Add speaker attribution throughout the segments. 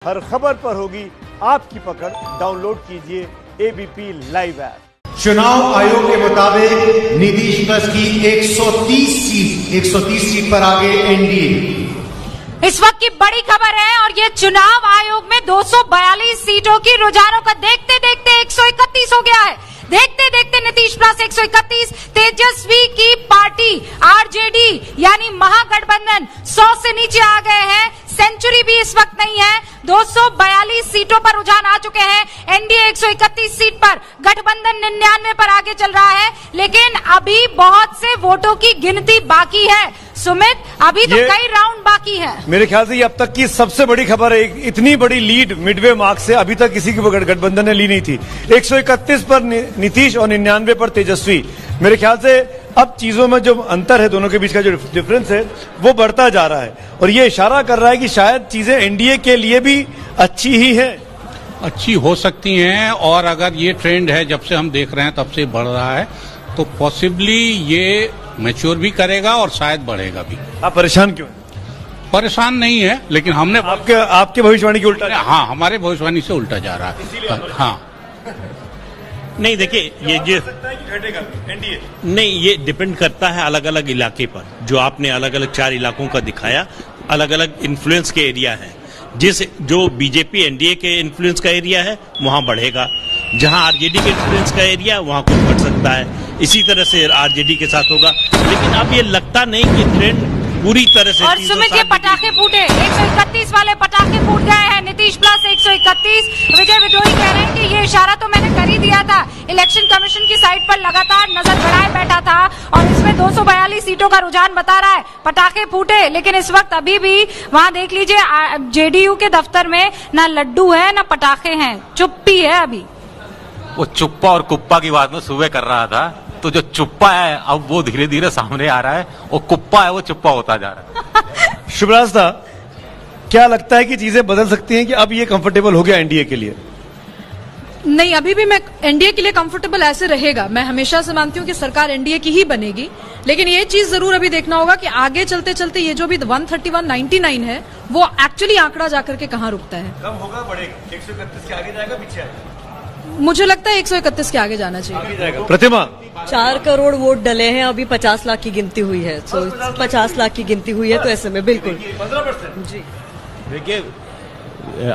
Speaker 1: हर खबर पर होगी आपकी पकड़। डाउनलोड कीजिए एबीपी लाइव ऐप।
Speaker 2: चुनाव आयोग के मुताबिक नीतीश प्लस की 130 सीट पर आगे एनडीए।
Speaker 3: इस वक्त की बड़ी खबर है और ये चुनाव आयोग में 242 सीटों की रुझानों का देखते देखते 131 हो गया है। देखते देखते नीतीश प्लस 131, तेजस्वी की पार्टी आरजेडी यानी महागठबंधन 100 से नीचे आ गए हैं। सेंचुरी भी इस वक्त नहीं है। 242 सीटों पर रुझान आ चुके हैं। एनडीए 131 सीट पर, गठबंधन 99 पर आगे चल रहा है। लेकिन अभी बहुत से वोटों की गिनती बाकी है। सुमित, अभी तो कई राउंड बाकी है।
Speaker 1: मेरे ख्याल से ये अब तक की सबसे बड़ी खबर है। इतनी बड़ी लीड मिडवे मार्क से अभी तक किसी की गठबंधन ने ली नहीं थी। 131 पर नीतीश और 99 पर तेजस्वी। मेरे ख्याल से अब चीजों में जो अंतर है, दोनों के बीच का जो डिफरेंस है वो बढ़ता जा रहा है और ये इशारा कर रहा है कि शायद चीजें एनडीए के लिए भी अच्छी ही है।
Speaker 4: अच्छी हो सकती हैं और अगर ये ट्रेंड है जब से हम देख रहे हैं तब से बढ़ रहा है तो पॉसिबली ये मैच्योर भी करेगा और शायद बढ़ेगा भी।
Speaker 1: आप परेशान क्यों हैं?
Speaker 4: परेशान नहीं है, लेकिन हमने
Speaker 1: आपके भविष्यवाणी की उल्टा।
Speaker 4: हाँ, हमारे भविष्यवाणी से उल्टा जा रहा है। हाँ,
Speaker 5: नहीं, देखिए ये जो नहीं, ये डिपेंड करता है अलग अलग इलाके पर। जो आपने अलग अलग 4 इलाकों का दिखाया, अलग अलग इन्फ्लुएंस के एरिया है। जो बीजेपी एनडीए के इन्फ्लुएंस का एरिया है वहां बढ़ेगा, जहां आरजेडी के इन्फ्लुएंस का एरिया वहां कुछ बढ़ सकता है। इसी तरह से आरजेडी के साथ होगा, लेकिन अब ये लगता नहीं कि ट्रेंड पूरी तरह से।
Speaker 3: और सुमित, ये पटाखे फूटे, 131 वाले पटाखे फूट गए हैं। नीतीश प्लस 131। विजय विद्रोही कह रहे हैं कि ये इशारा तो मैंने कर ही दिया था। इलेक्शन कमीशन की साइट पर लगातार नजर गड़ाए बैठा था और इसमें 242 सीटों का रुझान बता रहा है। पटाखे फूटे, लेकिन इस वक्त अभी भी वहां देख लीजिए जेडीयू के दफ्तर में ना लड्डू है ना पटाखे हैं, चुप्पी है अभी।
Speaker 6: वो चुप्पा और कुप्पा की बात में सुबह कर रहा था, तो जो चुप्पा है अब वो धीरे धीरे सामने आ रहा है और कुप्पा है वो चुप्पा होता जा रहा है।
Speaker 1: शिवराज था, क्या लगता है कि चीजें बदल सकती हैं कि अब ये कंफर्टेबल हो गया एनडीए के लिए?
Speaker 7: नहीं, अभी भी मैं एनडीए के लिए कंफर्टेबल ऐसे रहेगा। मैं हमेशा से मानती हूँ कि सरकार एनडीए की ही बनेगी, लेकिन ये चीज जरूर अभी देखना होगा कि आगे चलते चलते ये जो भी 13199 है वो एक्चुअली आंकड़ा जाकर के कहाँ रुकता है।
Speaker 1: कम होगा, बढ़ेगा? 131 के आगे जाएगा, पीछे आएगा?
Speaker 7: मुझे लगता है 131 के आगे जाना चाहिए।
Speaker 1: प्रतिमा,
Speaker 8: 4 करोड़ वोट डले हैं, अभी 50 लाख की गिनती हुई है। तो 50 लाख की गिनती हुई है, तो ऐसे में बिल्कुल
Speaker 1: 15%।
Speaker 8: जी,
Speaker 6: देखिए,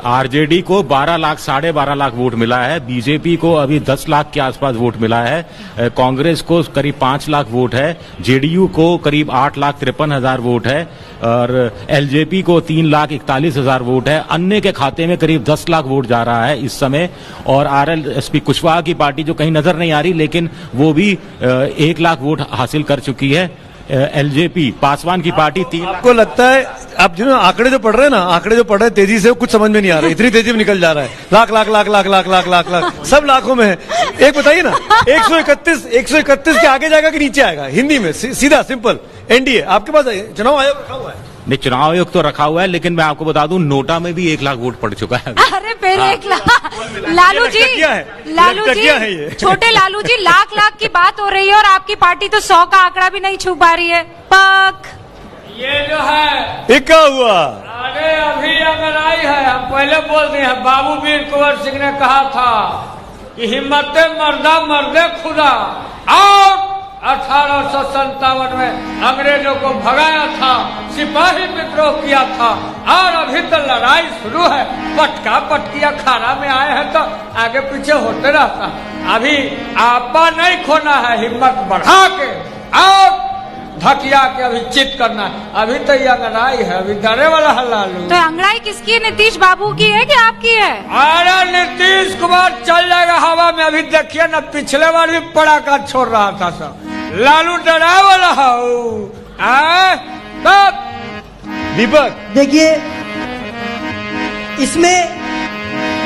Speaker 6: आरजेडी को 12 लाख 12.5 लाख वोट मिला है, बीजेपी को अभी 10 लाख के आसपास वोट मिला है, कांग्रेस को करीब 5 लाख वोट है, जेडीयू को करीब 8,53,000 वोट है और एलजेपी को 3,41,000 वोट है। अन्य के खाते में करीब 10 लाख वोट जा रहा है इस समय। और आरएलएसपी कुशवाहा की पार्टी जो कहीं नजर नहीं आ रही, लेकिन वो भी 1 लाख वोट हासिल कर चुकी है। एलजेपी पासवान की पार्टी 3 लाख।
Speaker 1: आपको लगता है आप जो आंकड़े जो पढ़ रहे हैं ना, आंकड़े जो पढ़ रहे हैं तेजी से, कुछ समझ में नहीं आ रहा है, इतनी तेजी में निकल जा रहा है। लाख लाख लाख लाख लाख लाख लाख लाख सब लाखों में है। एक बताइए ना, 131 के आगे जाएगा कि नीचे आएगा? हिंदी में सीधा सिंपल। एनडीए आपके पास चुनाव आयोग रखा हुआ है?
Speaker 6: नहीं, चुनाव आयोग तो रखा हुआ है, लेकिन मैं आपको बता दूं नोटा में भी 1 लाख वोट पड़ चुका है।
Speaker 3: अरे फिर 1 लाख। लालू जी, छोटे लालू जी, लाख की बात हो रही है और आपकी पार्टी तो 100 का आंकड़ा भी नहीं छू पा रही है। पक
Speaker 9: ये जो है
Speaker 1: इक्का हुआ।
Speaker 9: अरे अभी अगर आई है, हम पहले बोल रहे हैं, बाबू वीर कुंवर सिंह ने कहा था कि हिम्मते मर्दा मर्दे खुदा। और 1857 में अंग्रेजों को भगाया था, सिपाही विद्रोह किया था और अभी तो लड़ाई शुरू है। पटका पटकी अखाड़ा में आए हैं तो आगे पीछे होते रहता। अभी आपा नहीं खोना है, हिम्मत बढ़ा के और धकिया के अभी चित करना है। अभी तो ये अंगड़ाई है, अभी डरे वाला है लालू।
Speaker 3: तो अंगड़ाई किसकी है? नीतीश बाबू की है कि आपकी है?
Speaker 9: अरे नीतीश कुमार चल जाएगा हवा में। अभी देखिए ना, पिछले बार भी पड़ाका छोड़ रहा था सब। लालू डरा वाला है।
Speaker 1: दीपक,
Speaker 10: देखिए, इसमें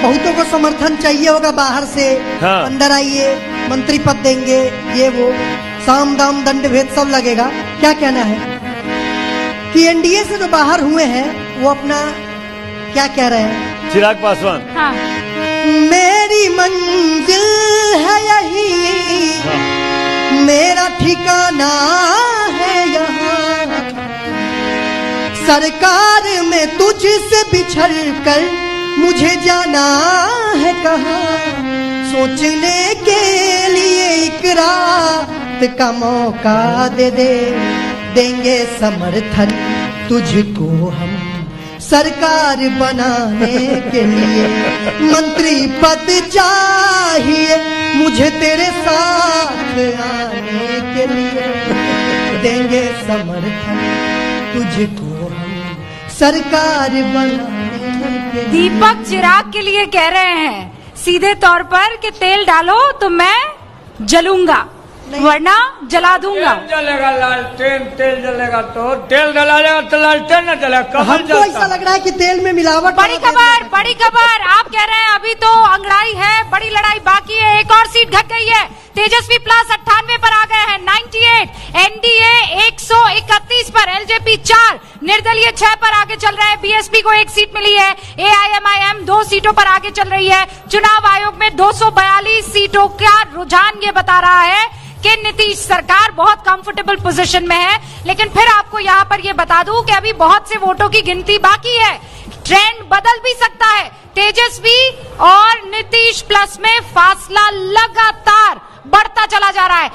Speaker 10: बहुतों को समर्थन चाहिए होगा बाहर से।
Speaker 1: हाँ।
Speaker 10: अंदर आइए, मंत्री पद देंगे, ये वो साम दाम दंड भेद सब लगेगा। क्या कहना है कि एनडीए से जो बाहर हुए हैं वो अपना क्या कह रहे हैं?
Speaker 1: चिराग पासवान,
Speaker 3: हाँ।
Speaker 10: मेरी मंजिल है यही, मेरा ठिकाना है यहाँ, सरकार में तुझसे बिछड़ कर मुझे जाना है कहाँ सोचने के लिए एक रात का मौका दे देंगे समर्थन तुझको हम सरकार बनाने के लिए। मंत्री पद चाहिए मुझे तेरे साथ आने के लिए, देंगे समर्थन तुझको हम सरकार बनाने के लिए।
Speaker 3: दीपक चिराग के लिए कह रहे हैं सीधे तौर पर कि तेल डालो तो मैं जलूंगा वरना जला दूंगा।
Speaker 9: तेल जलेगा लालटेन, तेल जलेगा तो तेल जलाएगा तो लालटेन न जलेगा, कमल
Speaker 10: हमको
Speaker 9: जलता।
Speaker 10: ऐसा लग रहा है कि तेल में मिलावट।
Speaker 3: बड़ी खबर आप कह रहे हैं अभी तो अंगड़ाई है, बड़ी लड़ाई बाकी है, एक और सीट घट गई है। तेजस्वी प्लस 98 पर आ गए हैं 98, एनडीए 131 पर, एलजेपी 4, निर्दलीय 6 पर आगे चल रहे हैं। बीएसपी को 1 सीट मिली है, एआईएमआईएम 2 सीटों पर आगे चल रही है। चुनाव आयोग में 242 सीटों का रुझान ये बता रहा है कि नीतीश सरकार बहुत कंफर्टेबल पोजीशन में है। लेकिन फिर आपको यहां पर यह बता दूं कि अभी बहुत से वोटों की गिनती बाकी है, ट्रेंड बदल भी सकता है। तेजस्वी और नीतीश प्लस में फासला लगातार बढ़ता चला जा रहा है।